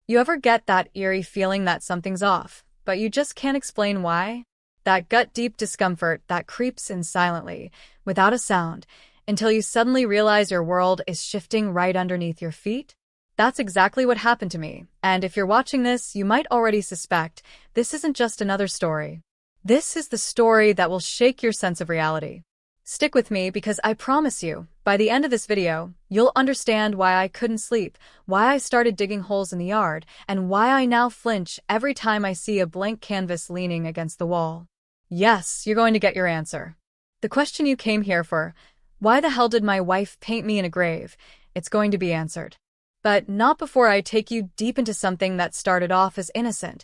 You ever get that eerie feeling that something's off, but you just can't explain why? That gut-deep discomfort that creeps in silently, without a sound, until you suddenly realize your world is shifting right underneath your feet? That's exactly what happened to me, and if you're watching this, you might already suspect this isn't just another story. This is the story that will shake your sense of reality. Stick with me because I promise you, by the end of this video, you'll understand why I couldn't sleep, why I started digging holes in the yard, and why I now flinch every time I see a blank canvas leaning against the wall. Yes, you're going to get your answer. The question you came here for, why the hell did my wife paint me in a grave? It's going to be answered. But not before I take you deep into something that started off as innocent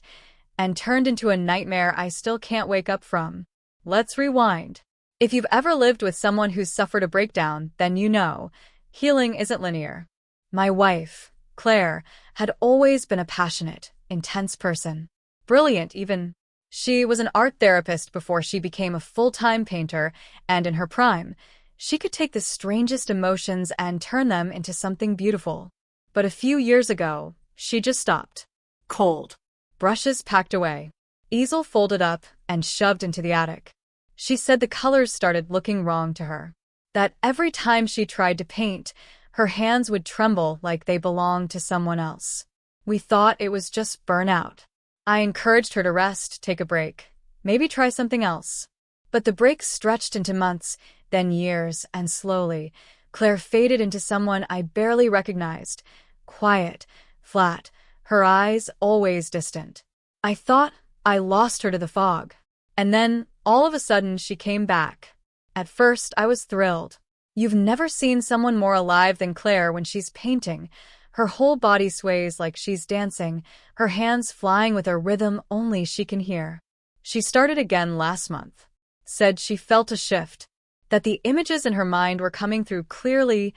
and turned into a nightmare I still can't wake up from. Let's rewind. If you've ever lived with someone who's suffered a breakdown, then you know, healing isn't linear. My wife, Claire, had always been a passionate, intense person. Brilliant, even. She was an art therapist before she became a full-time painter, and in her prime, she could take the strangest emotions and turn them into something beautiful. But a few years ago, she just stopped. Cold. Brushes packed away. Easel folded up and shoved into the attic. She said the colors started looking wrong to her. That every time she tried to paint, her hands would tremble like they belonged to someone else. We thought it was just burnout. I encouraged her to rest, take a break, maybe try something else. But the break stretched into months, then years, and slowly, Claire faded into someone I barely recognized. Quiet, flat, her eyes always distant. I thought I lost her to the fog. And then, all of a sudden, she came back. At first, I was thrilled. You've never seen someone more alive than Claire when she's painting. Her whole body sways like she's dancing, her hands flying with a rhythm only she can hear. She started again last month. Said she felt a shift. That the images in her mind were coming through clearly,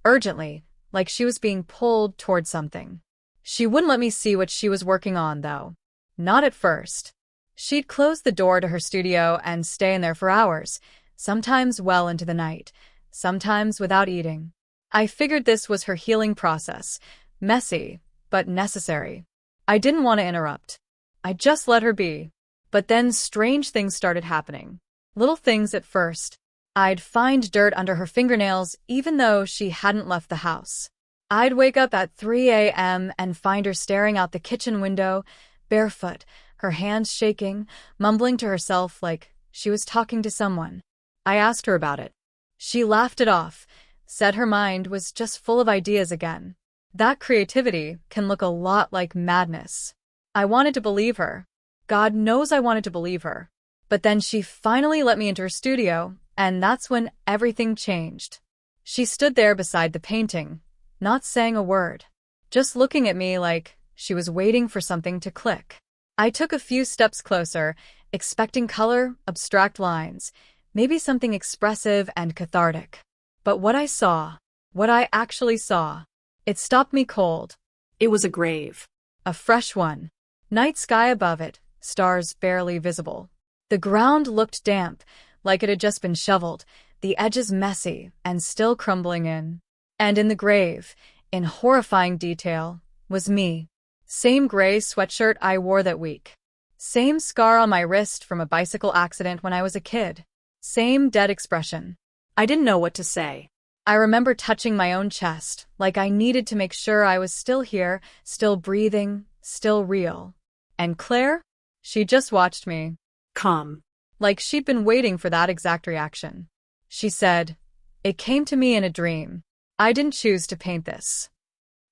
urgently, like she was being pulled toward something. She wouldn't let me see what she was working on, though. Not at first. She'd close the door to her studio and stay in there for hours, sometimes well into the night, sometimes without eating. I figured this was her healing process, messy, but necessary. I didn't want to interrupt. I just let her be. But then strange things started happening. Little things at first. I'd find dirt under her fingernails even though she hadn't left the house. I'd wake up at 3 a.m. and find her staring out the kitchen window, barefoot, her hands shaking, mumbling to herself like she was talking to someone. I asked her about it. She laughed it off, said her mind was just full of ideas again. That creativity can look a lot like madness. I wanted to believe her. God knows I wanted to believe her. But then she finally let me into her studio, and that's when everything changed. She stood there beside the painting, not saying a word, just looking at me like she was waiting for something to click. I took a few steps closer, expecting color, abstract lines, maybe something expressive and cathartic. But what I actually saw, it stopped me cold. It was a grave. A fresh one. Night sky above it, stars barely visible. The ground looked damp, like it had just been shoveled, the edges messy and still crumbling in. And in the grave, in horrifying detail, was me. Same gray sweatshirt I wore that week. Same scar on my wrist from a bicycle accident when I was a kid. Same dead expression. I didn't know what to say. I remember touching my own chest, like I needed to make sure I was still here, still breathing, still real. And Claire? She just watched me. Calm. Like she'd been waiting for that exact reaction. She said, "It came to me in a dream. I didn't choose to paint this."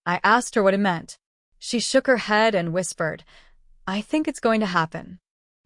I asked her what it meant. She shook her head and whispered, "I think it's going to happen."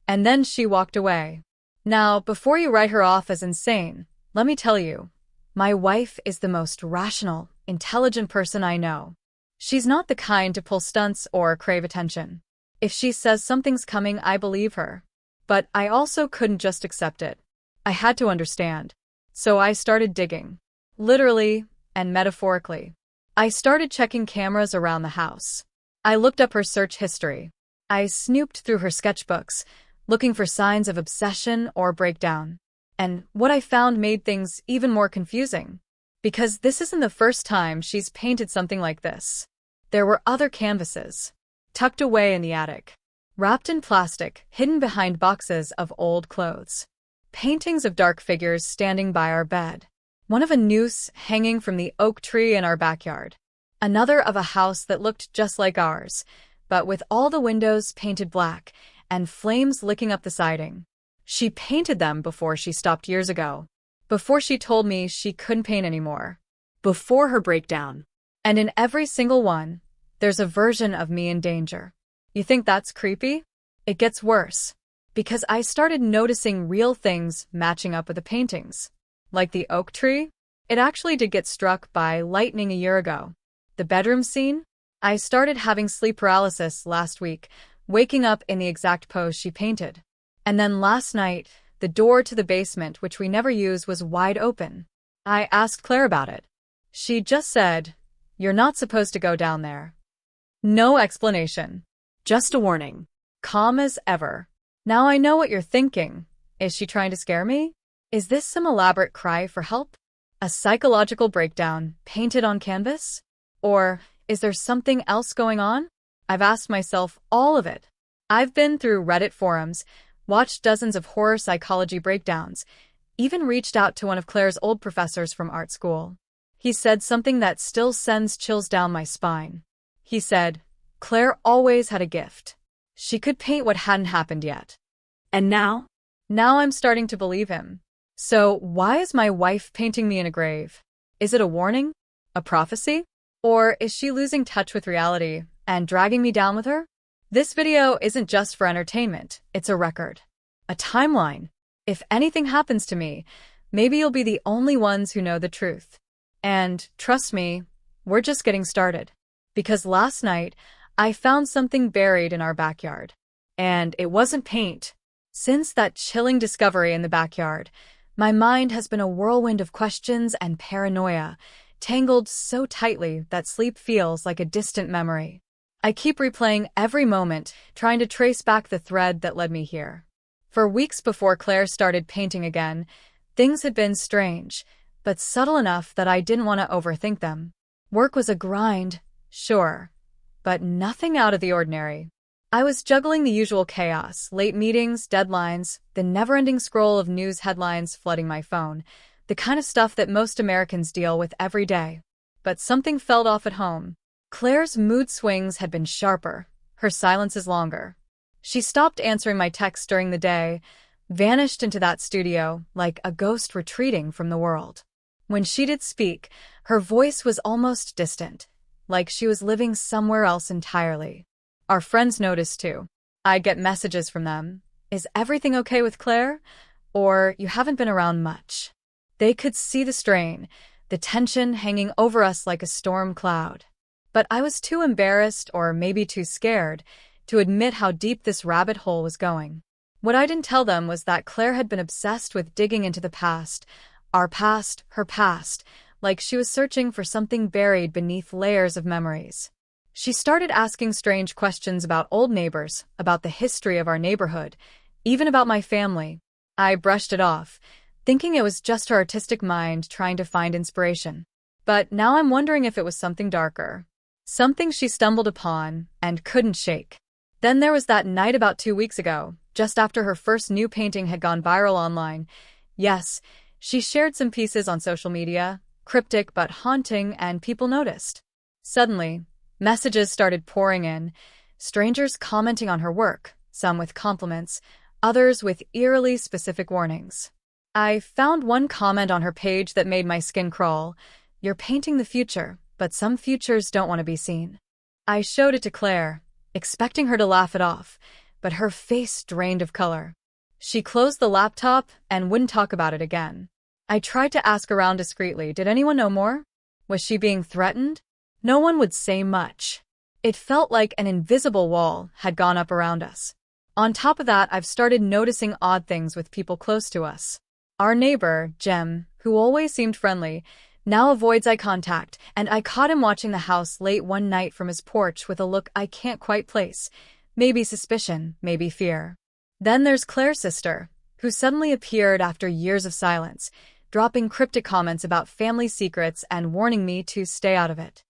And then she walked away. Now, before you write her off as insane, let me tell you, my wife is the most rational, intelligent person I know. She's not the kind to pull stunts or crave attention. If she says something's coming, I believe her. But I also couldn't just accept it. I had to understand. So I started digging. Literally and metaphorically. I started checking cameras around the house. I looked up her search history. I snooped through her sketchbooks, looking for signs of obsession or breakdown. And what I found made things even more confusing. Because this isn't the first time she's painted something like this. There were other canvases. tucked away in the attic, wrapped in plastic, hidden behind boxes of old clothes. Paintings of dark figures standing by our bed. One of a noose hanging from the oak tree in our backyard. Another of a house that looked just like ours, but with all the windows painted black and flames licking up the siding. She painted them before she stopped years ago. Before she told me she couldn't paint anymore. Before her breakdown. And in every single one, there's a version of me in danger. You think that's creepy? It gets worse. Because I started noticing real things matching up with the paintings. Like the oak tree? It actually did get struck by lightning a year ago. The bedroom scene? I started having sleep paralysis last week, waking up in the exact pose she painted. And then last night, the door to the basement, which we never use, was wide open. I asked Claire about it. She just said, "You're not supposed to go down there." No explanation. Just a warning. Calm as ever. Now I know what you're thinking. Is she trying to scare me? Is this some elaborate cry for help? A psychological breakdown painted on canvas? Or is there something else going on? I've asked myself all of it. I've been through Reddit forums, watched dozens of horror psychology breakdowns, even reached out to one of Claire's old professors from art school. He said something that still sends chills down my spine. He said, Claire always had a gift. She could paint what hadn't happened yet. And now? Now I'm starting to believe him. So why is my wife painting me in a grave? Is it a warning? A prophecy? Or is she losing touch with reality and dragging me down with her? This video isn't just for entertainment, it's a record. A timeline. If anything happens to me, maybe you'll be the only ones who know the truth. And trust me, we're just getting started. Because last night, I found something buried in our backyard. And it wasn't paint. Since that chilling discovery in the backyard, my mind has been a whirlwind of questions and paranoia, tangled so tightly that sleep feels like a distant memory. I keep replaying every moment, trying to trace back the thread that led me here. For weeks before Claire started painting again, things had been strange, but subtle enough that I didn't want to overthink them. Work was a grind, sure, but nothing out of the ordinary. I was juggling the usual chaos, late meetings, deadlines, the never-ending scroll of news headlines flooding my phone, the kind of stuff that most Americans deal with every day. But something felt off at home. Claire's mood swings had been sharper, her silences longer. She stopped answering my texts during the day, vanished into that studio like a ghost retreating from the world. When she did speak, her voice was almost distant, like she was living somewhere else entirely. Our friends noticed too. I'd get messages from them. Is everything okay with Claire? Or you haven't been around much. They could see the strain, the tension hanging over us like a storm cloud. But I was too embarrassed, or maybe too scared, to admit how deep this rabbit hole was going. What I didn't tell them was that Claire had been obsessed with digging into the past, our past, her past, like she was searching for something buried beneath layers of memories. She started asking strange questions about old neighbors, about the history of our neighborhood, even about my family. I brushed it off, thinking it was just her artistic mind trying to find inspiration. But now I'm wondering if it was something darker. Something she stumbled upon and couldn't shake. Then there was that night about 2 weeks ago, just after her first new painting had gone viral online. Yes, she shared some pieces on social media, cryptic but haunting, and people noticed. Suddenly, messages started pouring in, strangers commenting on her work, some with compliments, others with eerily specific warnings. I found one comment on her page that made my skin crawl. You're painting the future, but some futures don't want to be seen. I showed it to Claire, expecting her to laugh it off, but her face drained of color. She closed the laptop and wouldn't talk about it again. I tried to ask around discreetly, did anyone know more? Was she being threatened? No one would say much. It felt like an invisible wall had gone up around us. On top of that, I've started noticing odd things with people close to us. Our neighbor, Jem, who always seemed friendly, now avoids eye contact, and I caught him watching the house late one night from his porch with a look I can't quite place. Maybe suspicion, maybe fear. Then there's Claire's sister, who suddenly appeared after years of silence, dropping cryptic comments about family secrets and warning me to stay out of it.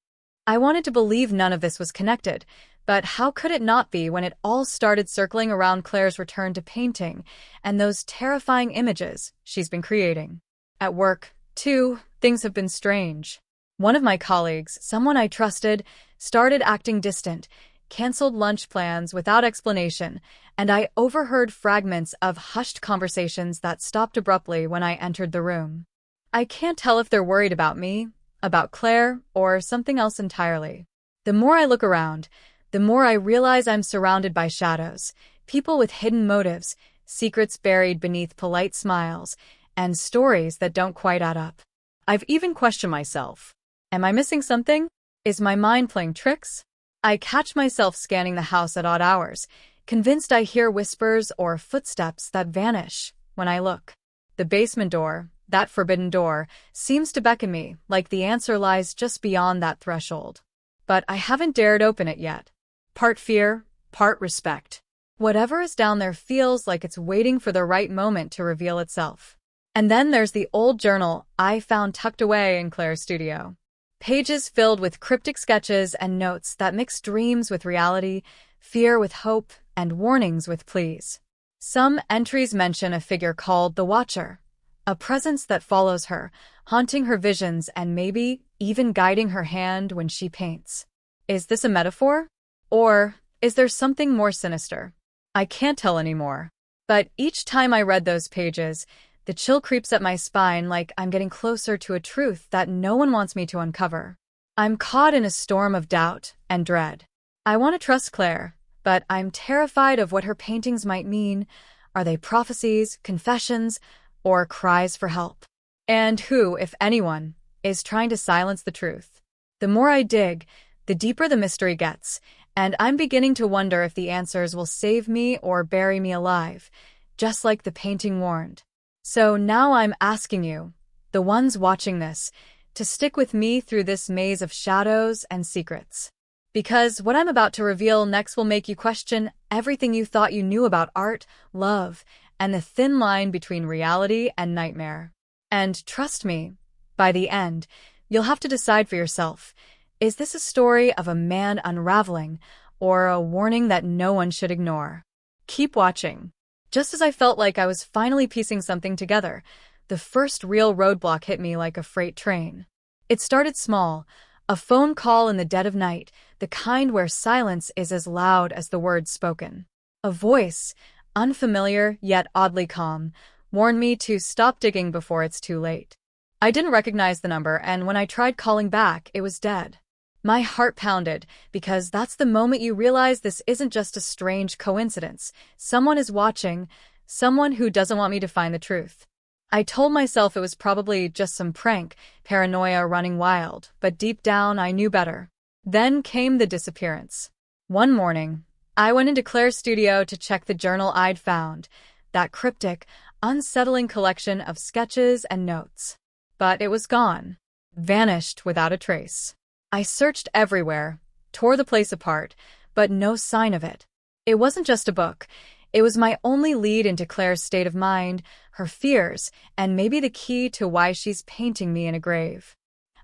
I wanted to believe none of this was connected, But how could it not be when it all started circling around Claire's return to painting and those terrifying images she's been creating? At work, too, things have been strange. One of my colleagues, someone I trusted, started acting distant, canceled lunch plans without explanation, and I overheard fragments of hushed conversations that stopped abruptly when I entered the room. I can't tell if they're worried about me, about Claire, or something else entirely. The more I look around, the more I realize I'm surrounded by shadows, people with hidden motives, secrets buried beneath polite smiles, and stories that don't quite add up. I've even questioned myself. Am I missing something? Is my mind playing tricks? I catch myself scanning the house at odd hours, convinced I hear whispers or footsteps that vanish when I look. The basement door, that forbidden door, seems to beckon me, like the answer lies just beyond that threshold. But I haven't dared open it yet. Part fear, part respect. Whatever is down there feels like it's waiting for the right moment to reveal itself. And then there's the old journal I found tucked away in Claire's studio. Pages filled with cryptic sketches and notes that mix dreams with reality, fear with hope, and warnings with pleas. Some entries mention a figure called the Watcher, a presence that follows her, haunting her visions and maybe even guiding her hand when she paints. Is this a metaphor? Or is there something more sinister? I can't tell anymore. But each time I read those pages, the chill creeps up my spine like I'm getting closer to a truth that no one wants me to uncover. I'm caught in a storm of doubt and dread. I want to trust Claire, but I'm terrified of what her paintings might mean. Are they prophecies, confessions, or cries for help? And who, if anyone, is trying to silence the truth? The more I dig, the deeper the mystery gets, and I'm beginning to wonder if the answers will save me or bury me alive, just like the painting warned. So now I'm asking you, the ones watching this, to stick with me through this maze of shadows and secrets. Because what I'm about to reveal next will make you question everything you thought you knew about art, love, and the thin line between reality and nightmare. And trust me, by the end, you'll have to decide for yourself. Is this a story of a man unraveling, or a warning that no one should ignore? Keep watching. Just as I felt like I was finally piecing something together, the first real roadblock hit me like a freight train. It started small, a phone call in the dead of night, the kind where silence is as loud as the words spoken. A voice, unfamiliar yet oddly calm, warned me to stop digging before it's too late. I didn't recognize the number, and when I tried calling back, it was dead. My heart pounded, because that's the moment you realize this isn't just a strange coincidence. Someone is watching, someone who doesn't want me to find the truth. I told myself it was probably just some prank, paranoia running wild, but deep down I knew better. Then came the disappearance. One morning, I went into Claire's studio to check the journal I'd found, that cryptic, unsettling collection of sketches and notes. But it was gone, vanished without a trace. I searched everywhere, tore the place apart, but no sign of it. It wasn't just a book. It was my only lead into Claire's state of mind, her fears, and maybe the key to why she's painting me in a grave.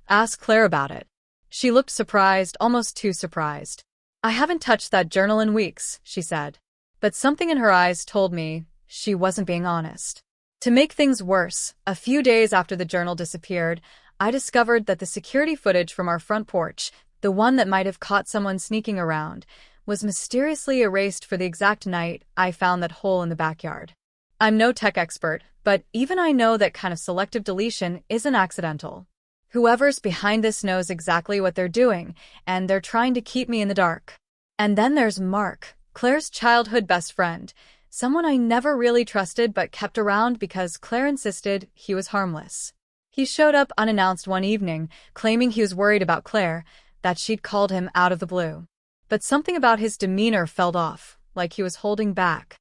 Ask Claire about it. She looked surprised, almost too surprised. I haven't touched that journal in weeks, she said. But something in her eyes told me she wasn't being honest. To make things worse, a few days after the journal disappeared, I discovered that the security footage from our front porch, the one that might have caught someone sneaking around, was mysteriously erased for the exact night I found that hole in the backyard. I'm no tech expert, but even I know that kind of selective deletion isn't accidental. Whoever's behind this knows exactly what they're doing, and they're trying to keep me in the dark. And then there's Mark, Claire's childhood best friend, someone I never really trusted but kept around because Claire insisted he was harmless. He showed up unannounced one evening, claiming he was worried about Claire, that she'd called him out of the blue. But something about his demeanor felt off, like he was holding back.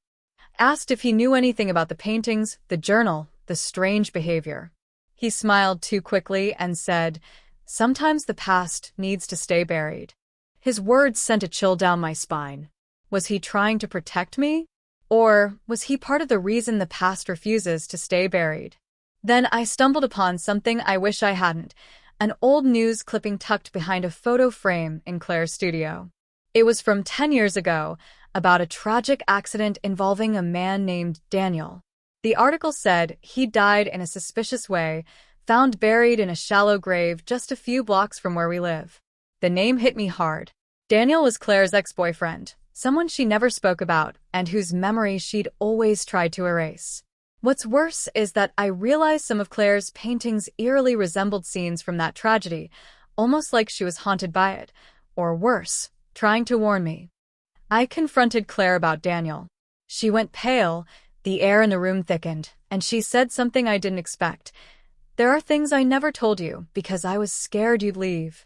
Asked if he knew anything about the paintings, the journal, the strange behavior. He smiled too quickly and said, "Sometimes the past needs to stay buried." His words sent a chill down my spine. Was he trying to protect me? Or was he part of the reason the past refuses to stay buried? Then I stumbled upon something I wish I hadn't, an old news clipping tucked behind a photo frame in Claire's studio. It was from 10 years ago, about a tragic accident involving a man named Daniel. The article said he died in a suspicious way, found buried in a shallow grave just a few blocks from where we live. The name hit me hard. Daniel was Claire's ex-boyfriend, someone she never spoke about and whose memory she'd always tried to erase. What's worse is that I realized some of Claire's paintings eerily resembled scenes from that tragedy, almost like she was haunted by it, or worse, trying to warn me. I confronted Claire about Daniel. She went pale, the air in the room thickened, and she said something I didn't expect. There are things I never told you because I was scared you'd leave.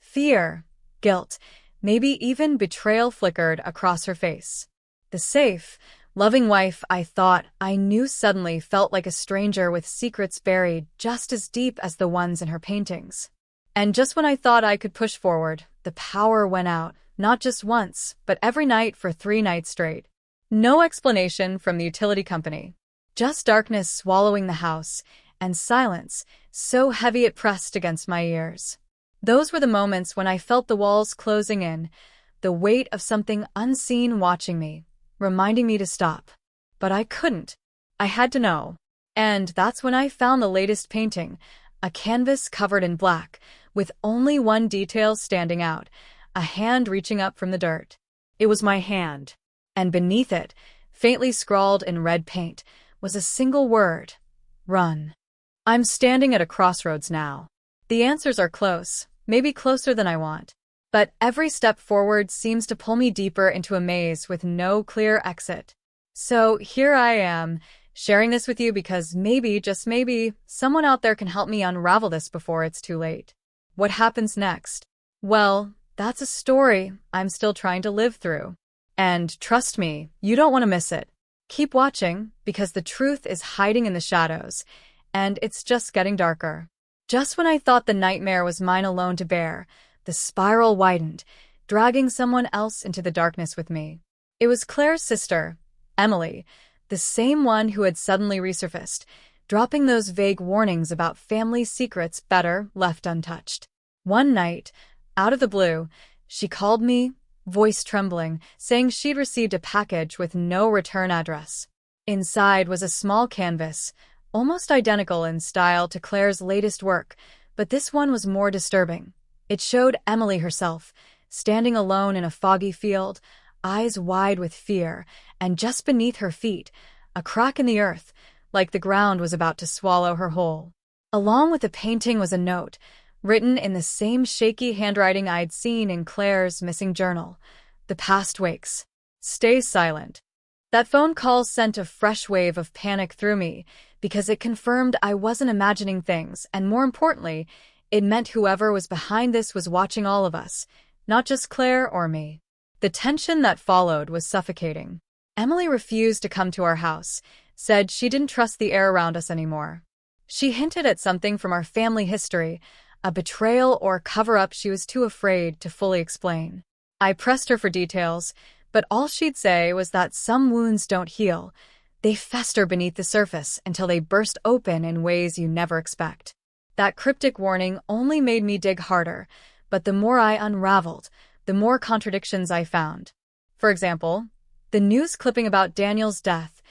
Fear, guilt, maybe even betrayal flickered across her face. The safe, loving wife I thought I knew suddenly felt like a stranger with secrets buried just as deep as the ones in her paintings. And just when I thought I could push forward, the power went out, not just once, but every night for 3 nights straight. No explanation from the utility company. Just darkness swallowing the house, and silence, so heavy it pressed against my ears. Those were the moments when I felt the walls closing in, the weight of something unseen watching me, reminding me to stop. But I couldn't. I had to know. And that's when I found the latest painting, a canvas covered in black, with only one detail standing out, a hand reaching up from the dirt. It was my hand. And beneath it, faintly scrawled in red paint, was a single word: run. I'm standing at a crossroads now. The answers are close, maybe closer than I want. But every step forward seems to pull me deeper into a maze with no clear exit. So here I am, sharing this with you because maybe, just maybe, someone out there can help me unravel this before it's too late. What happens next? Well, that's a story I'm still trying to live through. And trust me, you don't want to miss it. Keep watching, because the truth is hiding in the shadows, and it's just getting darker. Just when I thought the nightmare was mine alone to bear, the spiral widened, dragging someone else into the darkness with me. It was Claire's sister, Emily, the same one who had suddenly resurfaced, dropping those vague warnings about family secrets better left untouched. One night, out of the blue, she called me, voice trembling, saying she'd received a package with no return address. Inside was a small canvas, almost identical in style to Claire's latest work, but this one was more disturbing. It showed Emily herself, standing alone in a foggy field, eyes wide with fear, and just beneath her feet, a crack in the earth, like the ground was about to swallow her whole. Along with the painting was a note, written in the same shaky handwriting I'd seen in Claire's missing journal. The past wakes. Stay silent. That phone call sent a fresh wave of panic through me, because it confirmed I wasn't imagining things, and more importantly, it meant whoever was behind this was watching all of us, not just Claire or me. The tension that followed was suffocating. Emily refused to come to our house, said she didn't trust the air around us anymore. She hinted at something from our family history, a betrayal or cover-up she was too afraid to fully explain. I pressed her for details, but all she'd say was that some wounds don't heal. They fester beneath the surface until they burst open in ways you never expect. That cryptic warning only made me dig harder, but the more I unraveled, the more contradictions I found. For example, the news clipping about Daniel's death.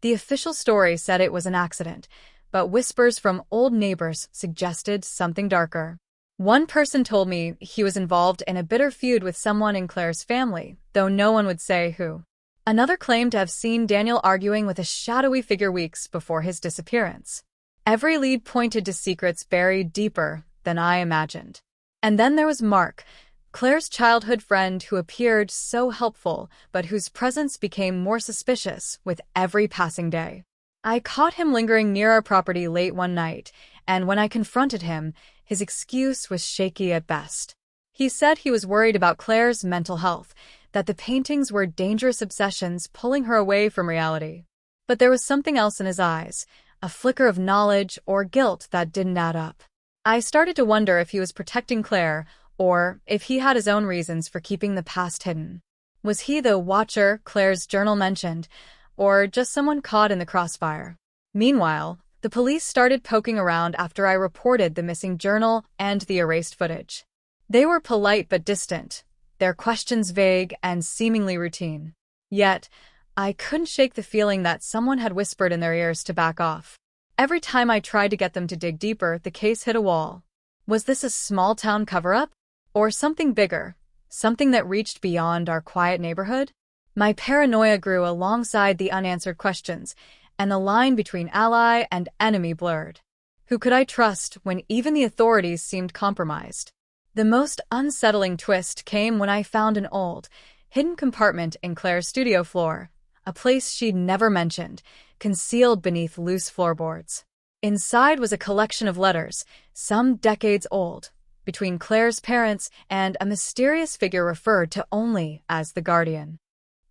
The official story said it was an accident, but whispers from old neighbors suggested something darker. One person told me he was involved in a bitter feud with someone in Claire's family, though no one would say who. Another claimed to have seen Daniel arguing with a shadowy figure weeks before his disappearance. Every lead pointed to secrets buried deeper than I imagined. And then there was Mark, Claire's childhood friend who appeared so helpful, but whose presence became more suspicious with every passing day. I caught him lingering near our property late one night, and when I confronted him, his excuse was shaky at best. He said he was worried about Claire's mental health, that the paintings were dangerous obsessions pulling her away from reality. But there was something else in his eyes, a flicker of knowledge or guilt that didn't add up. I started to wonder if he was protecting Claire, or if he had his own reasons for keeping the past hidden. Was he the watcher Claire's journal mentioned, or just someone caught in the crossfire? Meanwhile, the police started poking around after I reported the missing journal and the erased footage. They were polite but distant. their questions vague and seemingly routine. Yet, I couldn't shake the feeling that someone had whispered in their ears to back off. Every time I tried to get them to dig deeper, the case hit a wall. Was this a small-town cover-up? Or something bigger? Something that reached beyond our quiet neighborhood? My paranoia grew alongside the unanswered questions, and the line between ally and enemy blurred. Who could I trust when even the authorities seemed compromised? The most unsettling twist came when I found an old, hidden compartment in Claire's studio floor, a place she'd never mentioned, concealed beneath loose floorboards. Inside was a collection of letters, some decades old, between Claire's parents and a mysterious figure referred to only as the Guardian.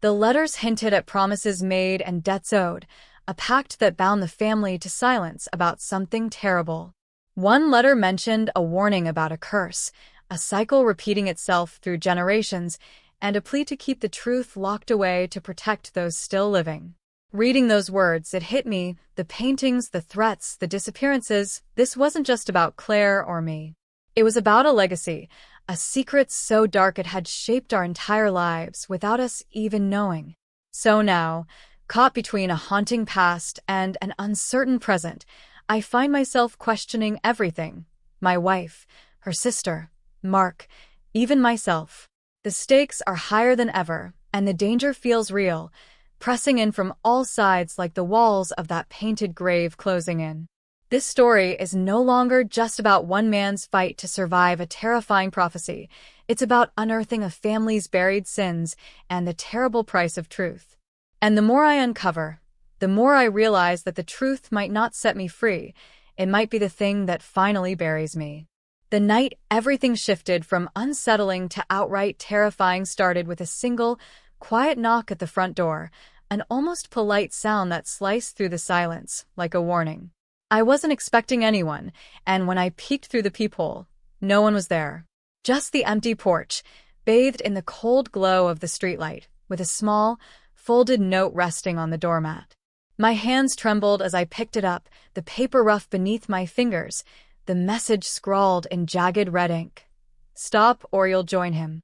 The letters hinted at promises made and debts owed, a pact that bound the family to silence about something terrible. One letter mentioned a warning about a curse, a cycle repeating itself through generations, and a plea to keep the truth locked away to protect those still living. Reading those words, it hit me, the paintings, the threats, the disappearances, this wasn't just about Claire or me. It was about a legacy, a secret so dark it had shaped our entire lives without us even knowing. So now, caught between a haunting past and an uncertain present, I find myself questioning everything. My wife, her sister, Mark, even myself. The stakes are higher than ever, and the danger feels real, pressing in from all sides like the walls of that painted grave closing in. This story is no longer just about one man's fight to survive a terrifying prophecy. It's about unearthing a family's buried sins and the terrible price of truth. And the more I uncover, the more I realize that the truth might not set me free. It might be the thing that finally buries me. The night everything shifted from unsettling to outright terrifying started with a single, quiet knock at the front door, an almost polite sound that sliced through the silence, like a warning. I wasn't expecting anyone, and when I peeked through the peephole, no one was there. Just the empty porch, bathed in the cold glow of the streetlight, with a small, folded note resting on the doormat. My hands trembled as I picked it up, the paper rough beneath my fingers, the message scrawled in jagged red ink. Stop or you'll join him.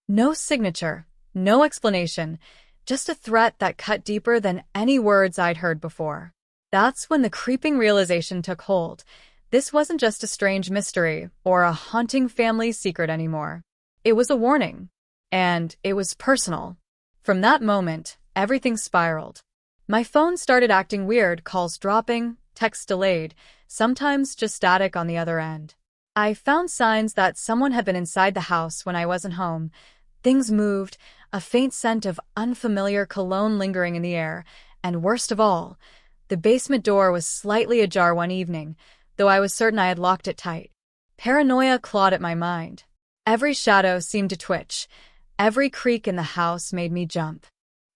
No signature, no explanation, just a threat that cut deeper than any words I'd heard before. That's when the creeping realization took hold. This wasn't just a strange mystery or a haunting family secret anymore. It was a warning. And it was personal. From that moment, everything spiraled. My phone started acting weird, calls dropping, texts delayed, sometimes just static on the other end. I found signs that someone had been inside the house when I wasn't home. Things moved, a faint scent of unfamiliar cologne lingering in the air, and worst of all, the basement door was slightly ajar one evening, though I was certain I had locked it tight. Paranoia clawed at my mind. Every shadow seemed to twitch. Every creak in the house made me jump.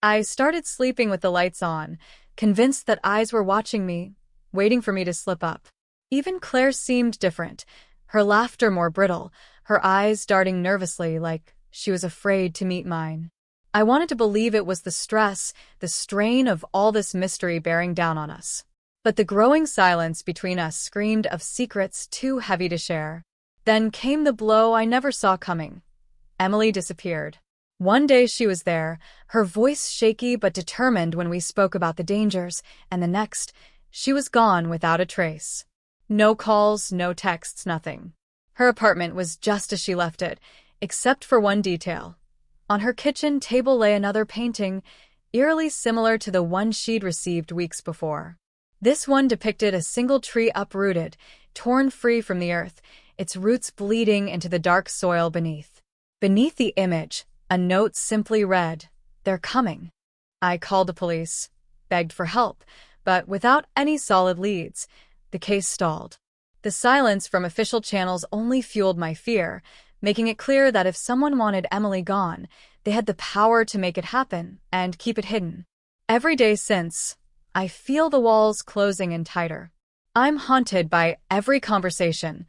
I started sleeping with the lights on, convinced that eyes were watching me, waiting for me to slip up. Even Claire seemed different, her laughter more brittle, her eyes darting nervously like she was afraid to meet mine. I wanted to believe it was the stress, the strain of all this mystery bearing down on us. But the growing silence between us screamed of secrets too heavy to share. Then came the blow I never saw coming. Emily disappeared. One day she was there, her voice shaky but determined when we spoke about the dangers, and the next, she was gone without a trace. No calls, no texts, nothing. Her apartment was just as she left it, except for one detail. On her kitchen table lay another painting, eerily similar to the one she'd received weeks before. This one depicted a single tree uprooted, torn free from the earth, its roots bleeding into the dark soil beneath. Beneath the image, a note simply read, "They're coming." I called the police, begged for help, but without any solid leads, the case stalled. The silence from official channels only fueled my fear, making it clear that if someone wanted Emily gone, they had the power to make it happen and keep it hidden. Every day since, I feel the walls closing in tighter. I'm haunted by every conversation,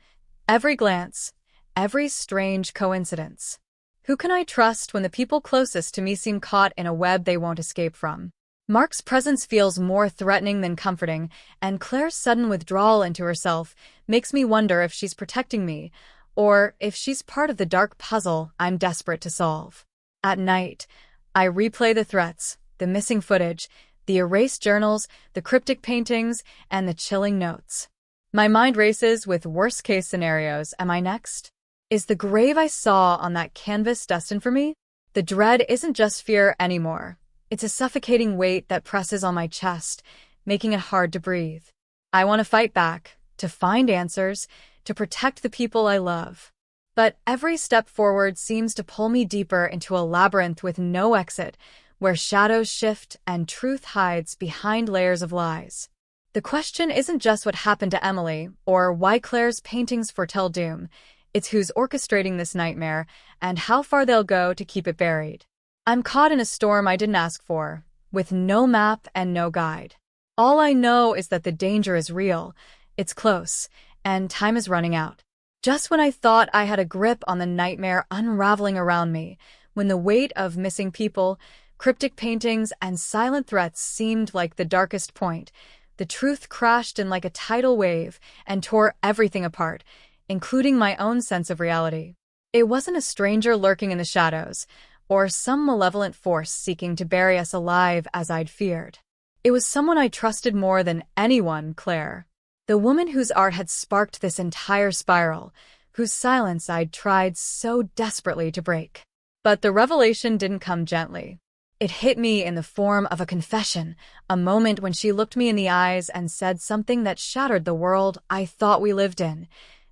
every glance, every strange coincidence. Who can I trust when the people closest to me seem caught in a web they won't escape from? Mark's presence feels more threatening than comforting, and Claire's sudden withdrawal into herself makes me wonder if she's protecting me, or if she's part of the dark puzzle I'm desperate to solve. At night, I replay the threats, the missing footage, the erased journals, the cryptic paintings, and the chilling notes. My mind races with worst-case scenarios. Am I next? Is the grave I saw on that canvas destined for me? The dread isn't just fear anymore. It's a suffocating weight that presses on my chest, making it hard to breathe. I want to fight back, to find answers, to protect the people I love. But every step forward seems to pull me deeper into a labyrinth with no exit, where shadows shift and truth hides behind layers of lies. The question isn't just what happened to Emily, or why Claire's paintings foretell doom. It's who's orchestrating this nightmare, and how far they'll go to keep it buried. I'm caught in a storm I didn't ask for, with no map and no guide. All I know is that the danger is real, it's close, and time is running out. Just when I thought I had a grip on the nightmare unraveling around me, when the weight of missing people, cryptic paintings, and silent threats seemed like the darkest point, the truth crashed in like a tidal wave and tore everything apart, including my own sense of reality. It wasn't a stranger lurking in the shadows, or some malevolent force seeking to bury us alive as I'd feared. It was someone I trusted more than anyone, Claire. The woman whose art had sparked this entire spiral, whose silence I'd tried so desperately to break. But the revelation didn't come gently. It hit me in the form of a confession, a moment when she looked me in the eyes and said something that shattered the world I thought we lived in.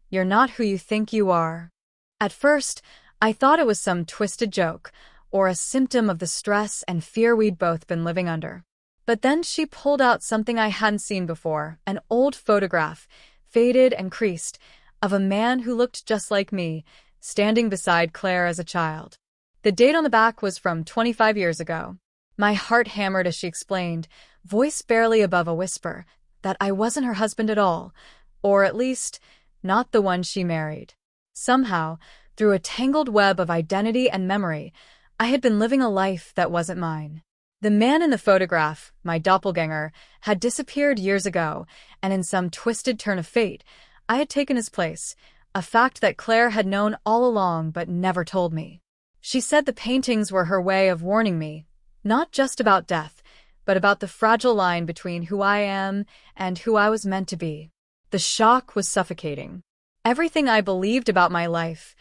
You're not who you think you are. At first, I thought it was some twisted joke, or a symptom of the stress and fear we'd both been living under. But then she pulled out something I hadn't seen before, an old photograph, faded and creased, of a man who looked just like me, standing beside Claire as a child. The date on the back was from 25 years ago. My heart hammered as she explained, voice barely above a whisper, that I wasn't her husband at all, or at least, not the one she married. Somehow, through a tangled web of identity and memory, I had been living a life that wasn't mine. The man in the photograph, my doppelganger, had disappeared years ago, and in some twisted turn of fate, I had taken his place, a fact that Claire had known all along but never told me. She said the paintings were her way of warning me, not just about death, but about the fragile line between who I am and who I was meant to be. The shock was suffocating. Everything I believed about my life,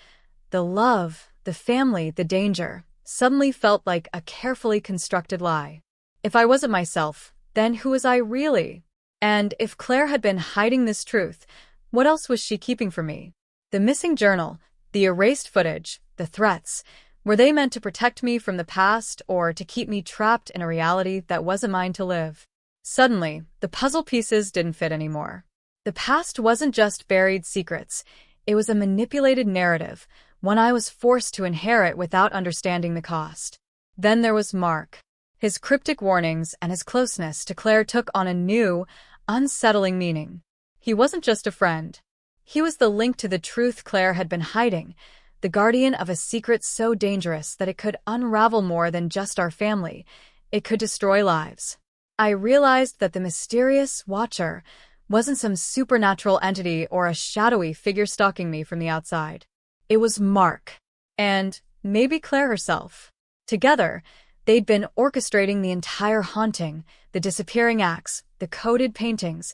the love, the family, the danger, suddenly felt like a carefully constructed lie. If I wasn't myself, then who was I really? And if Claire had been hiding this truth, what else was she keeping from me? The missing journal, the erased footage, the threats, were they meant to protect me from the past or to keep me trapped in a reality that wasn't mine to live? Suddenly, the puzzle pieces didn't fit anymore. The past wasn't just buried secrets. It was a manipulated narrative, one I was forced to inherit without understanding the cost. Then there was Mark. His cryptic warnings and his closeness to Claire took on a new, unsettling meaning. He wasn't just a friend. He was the link to the truth Claire had been hiding, the guardian of a secret so dangerous that it could unravel more than just our family. It could destroy lives. I realized that the mysterious watcher wasn't some supernatural entity or a shadowy figure stalking me from the outside. It was Mark. And maybe Claire herself. Together, they'd been orchestrating the entire haunting, the disappearing acts, the coded paintings,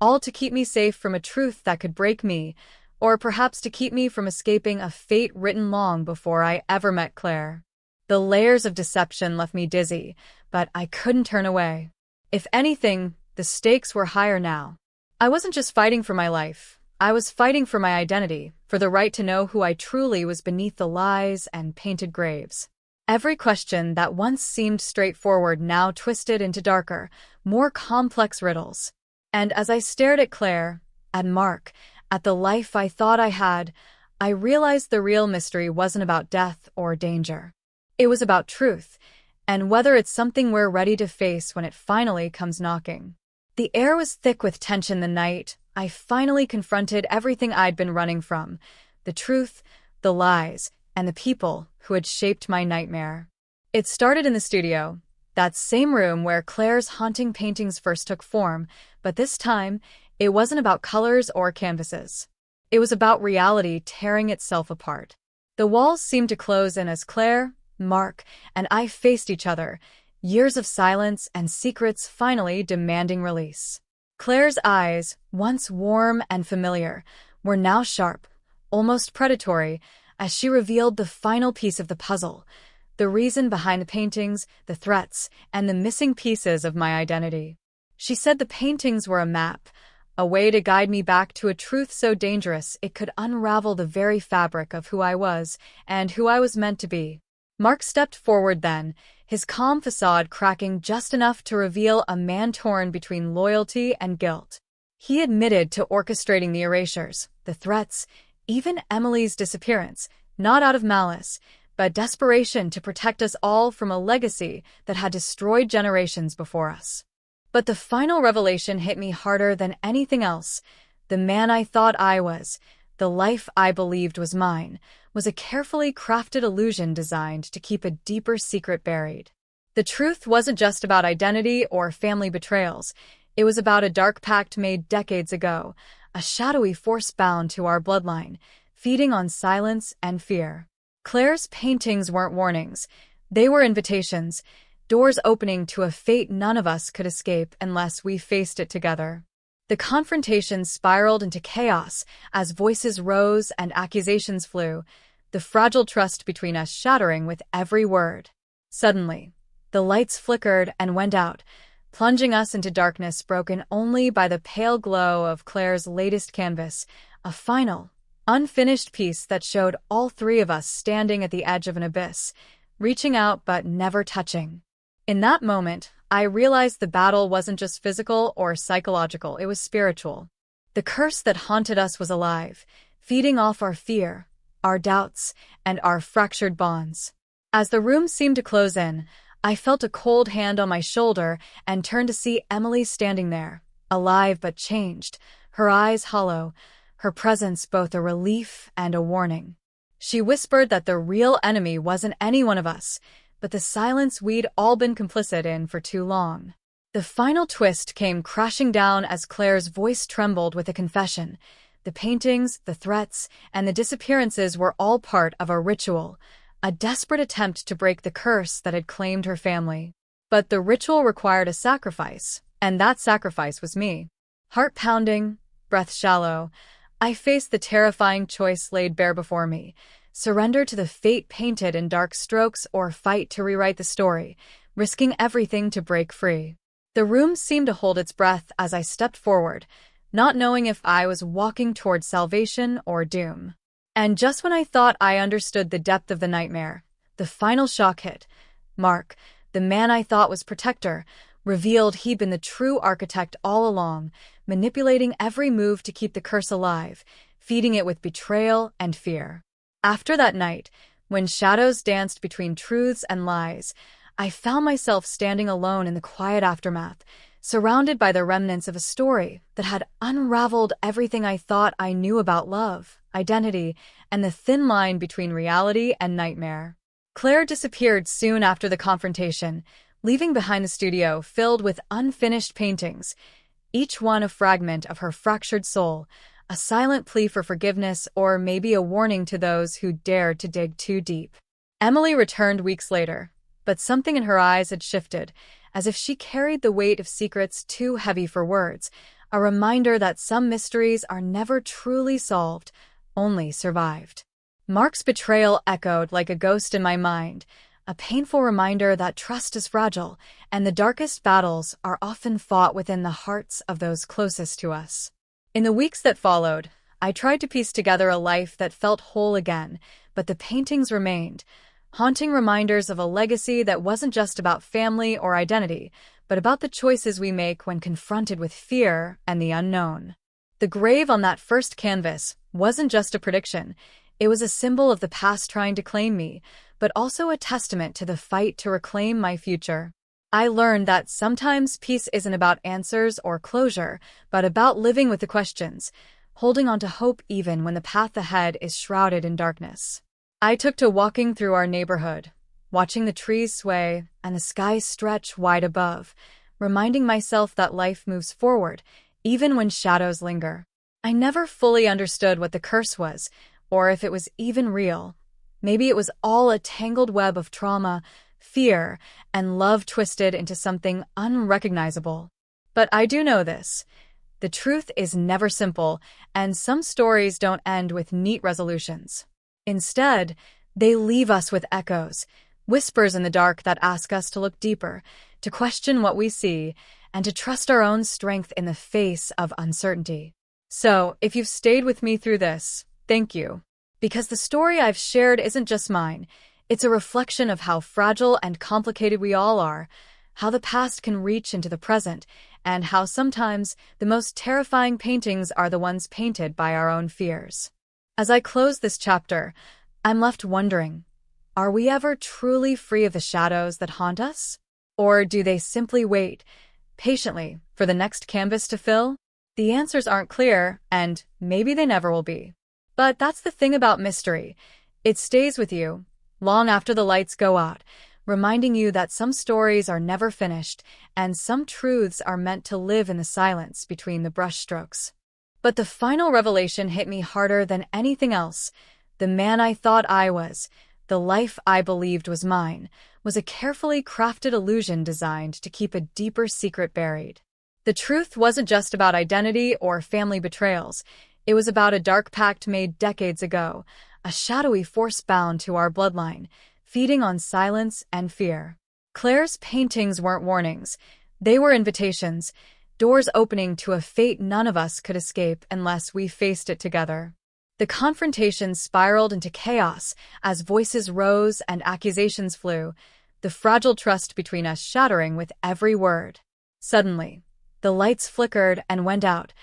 all to keep me safe from a truth that could break me, or perhaps to keep me from escaping a fate written long before I ever met Claire. The layers of deception left me dizzy, but I couldn't turn away. If anything, the stakes were higher now. I wasn't just fighting for my life. I was fighting for my identity, for the right to know who I truly was beneath the lies and painted graves. Every question that once seemed straightforward now twisted into darker, more complex riddles. And as I stared at Claire, at Mark, at the life I thought I had, I realized the real mystery wasn't about death or danger. It was about truth, and whether it's something we're ready to face when it finally comes knocking. The air was thick with tension the night I finally confronted everything I'd been running from, the truth, the lies, and the people who had shaped my nightmare. It started in the studio, that same room where Claire's haunting paintings first took form, but this time, it wasn't about colors or canvases. It was about reality tearing itself apart. The walls seemed to close in as Claire, Mark, and I faced each other, years of silence and secrets finally demanding release. Claire's eyes, once warm and familiar, were now sharp, almost predatory, as she revealed the final piece of the puzzle, the reason behind the paintings, the threats, and the missing pieces of my identity. She said the paintings were a map, a way to guide me back to a truth so dangerous it could unravel the very fabric of who I was and who I was meant to be. Mark stepped forward then, his calm facade cracking just enough to reveal a man torn between loyalty and guilt. He admitted to orchestrating the erasures, the threats, even Emily's disappearance, not out of malice, but desperation to protect us all from a legacy that had destroyed generations before us. But the final revelation hit me harder than anything else. The man I thought I was, the life I believed was mine, was a carefully crafted illusion designed to keep a deeper secret buried. The truth wasn't just about identity or family betrayals. It was about a dark pact made decades ago, a shadowy force bound to our bloodline, feeding on silence and fear. Claire's paintings weren't warnings. They were invitations, doors opening to a fate none of us could escape unless we faced it together. The confrontation spiraled into chaos as voices rose and accusations flew, the fragile trust between us shattering with every word. Suddenly, the lights flickered and went out, plunging us into darkness broken only by the pale glow of Claire's latest canvas, a final, unfinished piece that showed all three of us standing at the edge of an abyss, reaching out but never touching. In that moment, I realized the battle wasn't just physical or psychological, it was spiritual. The curse that haunted us was alive, feeding off our fear, our doubts, and our fractured bonds. As the room seemed to close in, I felt a cold hand on my shoulder and turned to see Emily standing there, alive but changed, her eyes hollow, her presence both a relief and a warning. She whispered that the real enemy wasn't any one of us, but the silence we'd all been complicit in for too long. The final twist came crashing down as Claire's voice trembled with a confession. The paintings, the threats, and the disappearances were all part of a ritual, a desperate attempt to break the curse that had claimed her family. But the ritual required a sacrifice, and that sacrifice was me. Heart pounding, breath shallow, I faced the terrifying choice laid bare before me: surrender to the fate painted in dark strokes or fight to rewrite the story, risking everything to break free. The room seemed to hold its breath as I stepped forward, not knowing if I was walking toward salvation or doom. And just when I thought I understood the depth of the nightmare, the final shock hit. Mark, the man I thought was protector, revealed he'd been the true architect all along, manipulating every move to keep the curse alive, feeding it with betrayal and fear. After that night, when shadows danced between truths and lies, I found myself standing alone in the quiet aftermath, surrounded by the remnants of a story that had unraveled everything I thought I knew about love, identity, and the thin line between reality and nightmare. Claire disappeared soon after the confrontation, leaving behind the studio filled with unfinished paintings, each one a fragment of her fractured soul, a silent plea for forgiveness or maybe a warning to those who dared to dig too deep. Emily returned weeks later, but something in her eyes had shifted, as if she carried the weight of secrets too heavy for words, a reminder that some mysteries are never truly solved, only survived. Mark's betrayal echoed like a ghost in my mind, a painful reminder that trust is fragile, and the darkest battles are often fought within the hearts of those closest to us. In the weeks that followed, I tried to piece together a life that felt whole again, but the paintings remained, haunting reminders of a legacy that wasn't just about family or identity, but about the choices we make when confronted with fear and the unknown. The grave on that first canvas wasn't just a prediction. It was a symbol of the past trying to claim me, but also a testament to the fight to reclaim my future. I learned that sometimes peace isn't about answers or closure, but about living with the questions, holding on to hope even when the path ahead is shrouded in darkness. I took to walking through our neighborhood, watching the trees sway and the sky stretch wide above, reminding myself that life moves forward, even when shadows linger. I never fully understood what the curse was, or if it was even real. Maybe it was all a tangled web of trauma, fear, and love twisted into something unrecognizable. But I do know this. The truth is never simple, and some stories don't end with neat resolutions. Instead, they leave us with echoes, whispers in the dark that ask us to look deeper, to question what we see, and to trust our own strength in the face of uncertainty. So, if you've stayed with me through this, thank you. Because the story I've shared isn't just mine, it's a reflection of how fragile and complicated we all are, how the past can reach into the present, and how sometimes the most terrifying paintings are the ones painted by our own fears. As I close this chapter, I'm left wondering, are we ever truly free of the shadows that haunt us? Or do they simply wait, patiently, for the next canvas to fill? The answers aren't clear, and maybe they never will be. But that's the thing about mystery. It stays with you, long after the lights go out, reminding you that some stories are never finished, and some truths are meant to live in the silence between the brushstrokes. But the final revelation hit me harder than anything else. The man I thought I was, the life I believed was mine, was a carefully crafted illusion designed to keep a deeper secret buried. The truth wasn't just about identity or family betrayals. It was about a dark pact made decades ago, a shadowy force bound to our bloodline, feeding on silence and fear. Claire's paintings weren't warnings. They were invitations, doors opening to a fate none of us could escape unless we faced it together. The confrontation spiraled into chaos as voices rose and accusations flew, the fragile trust between us shattering with every word. Suddenly, the lights flickered and went out,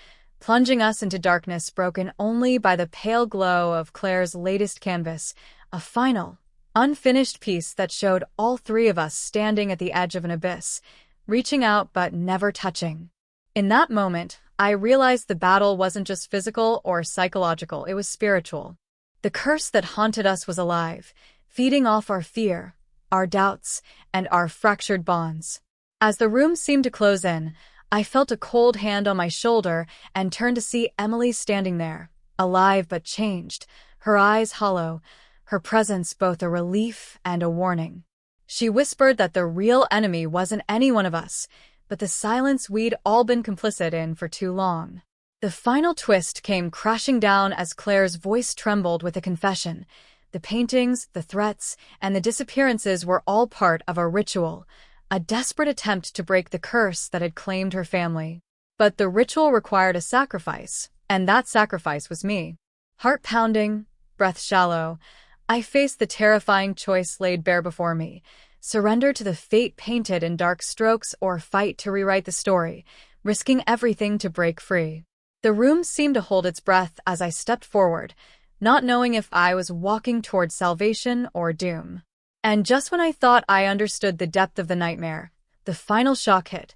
plunging us into darkness broken only by the pale glow of Claire's latest canvas, a final, unfinished piece that showed all three of us standing at the edge of an abyss, reaching out but never touching. In that moment, I realized the battle wasn't just physical or psychological, it was spiritual. The curse that haunted us was alive, feeding off our fear, our doubts, and our fractured bonds. As the room seemed to close in, I felt a cold hand on my shoulder and turned to see Emily standing there, alive but changed, her eyes hollow, her presence both a relief and a warning. She whispered that the real enemy wasn't any one of us, but the silence we'd all been complicit in for too long. The final twist came crashing down as Claire's voice trembled with a confession. The paintings, the threats, and the disappearances were all part of a ritual, a desperate attempt to break the curse that had claimed her family. But the ritual required a sacrifice, and that sacrifice was me. Heart pounding, breath shallow, I faced the terrifying choice laid bare before me: surrender to the fate painted in dark strokes or fight to rewrite the story, risking everything to break free. The room seemed to hold its breath as I stepped forward, not knowing if I was walking toward salvation or doom. And just when I thought I understood the depth of the nightmare, the final shock hit.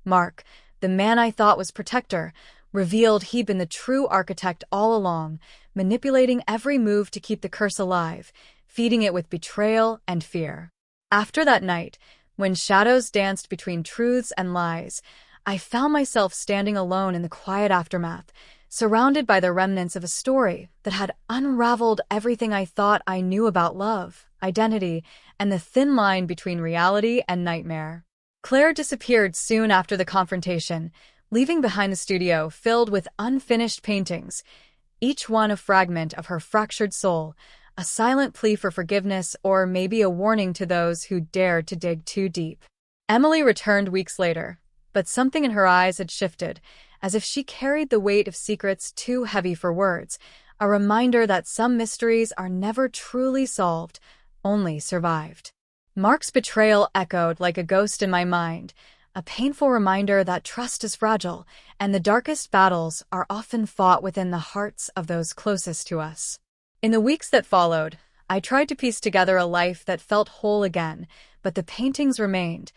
Mark, the man I thought was protector, revealed he'd been the true architect all along, manipulating every move to keep the curse alive, feeding it with betrayal and fear. After that night, when shadows danced between truths and lies, I found myself standing alone in the quiet aftermath, surrounded by the remnants of a story that had unraveled everything I thought I knew about love, identity, and the thin line between reality and nightmare. Claire disappeared soon after the confrontation, leaving behind the studio filled with unfinished paintings, each one a fragment of her fractured soul, a silent plea for forgiveness or maybe a warning to those who dared to dig too deep. Emily returned weeks later, but something in her eyes had shifted, as if she carried the weight of secrets too heavy for words, a reminder that some mysteries are never truly solved, only survived. Mark's betrayal echoed like a ghost in my mind, a painful reminder that trust is fragile, and the darkest battles are often fought within the hearts of those closest to us. In the weeks that followed, I tried to piece together a life that felt whole again, but the paintings remained,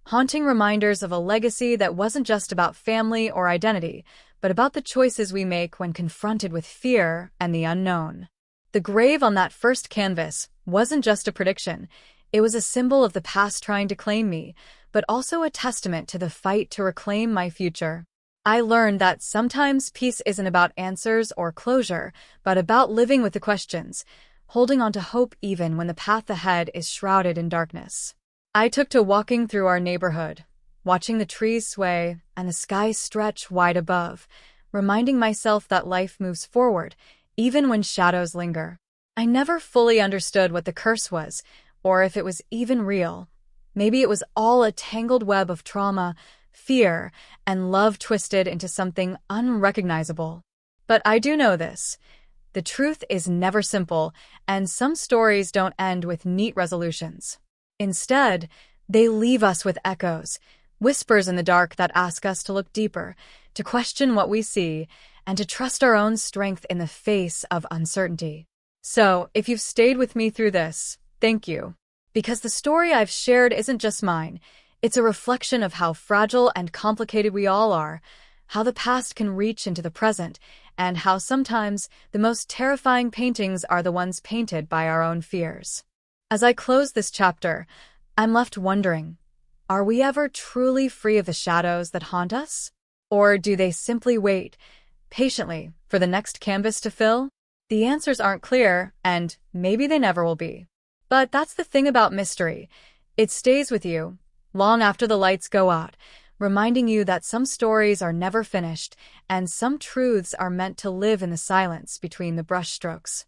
haunting reminders of a legacy that wasn't just about family or identity, but about the choices we make when confronted with fear and the unknown. The grave on that first canvas wasn't just a prediction. It was a symbol of the past trying to claim me, but also a testament to the fight to reclaim my future. I learned that sometimes peace isn't about answers or closure, but about living with the questions, holding on to hope even when the path ahead is shrouded in darkness. I took to walking through our neighborhood, watching the trees sway and the sky stretch wide above, reminding myself that life moves forward, even when shadows linger. I never fully understood what the curse was, or if it was even real. Maybe it was all a tangled web of trauma, fear, and love twisted into something unrecognizable. But I do know this. The truth is never simple, and some stories don't end with neat resolutions. Instead, they leave us with echoes, whispers in the dark that ask us to look deeper, to question what we see, and to trust our own strength in the face of uncertainty. So, if you've stayed with me through this, thank you. Because the story I've shared isn't just mine. It's a reflection of how fragile and complicated we all are, how the past can reach into the present, and how sometimes the most terrifying paintings are the ones painted by our own fears. As I close this chapter, I'm left wondering, are we ever truly free of the shadows that haunt us? Or do they simply wait, patiently, for the next canvas to fill? The answers aren't clear, and maybe they never will be. But that's the thing about mystery. It stays with you, long after the lights go out, reminding you that some stories are never finished, and some truths are meant to live in the silence between the brushstrokes.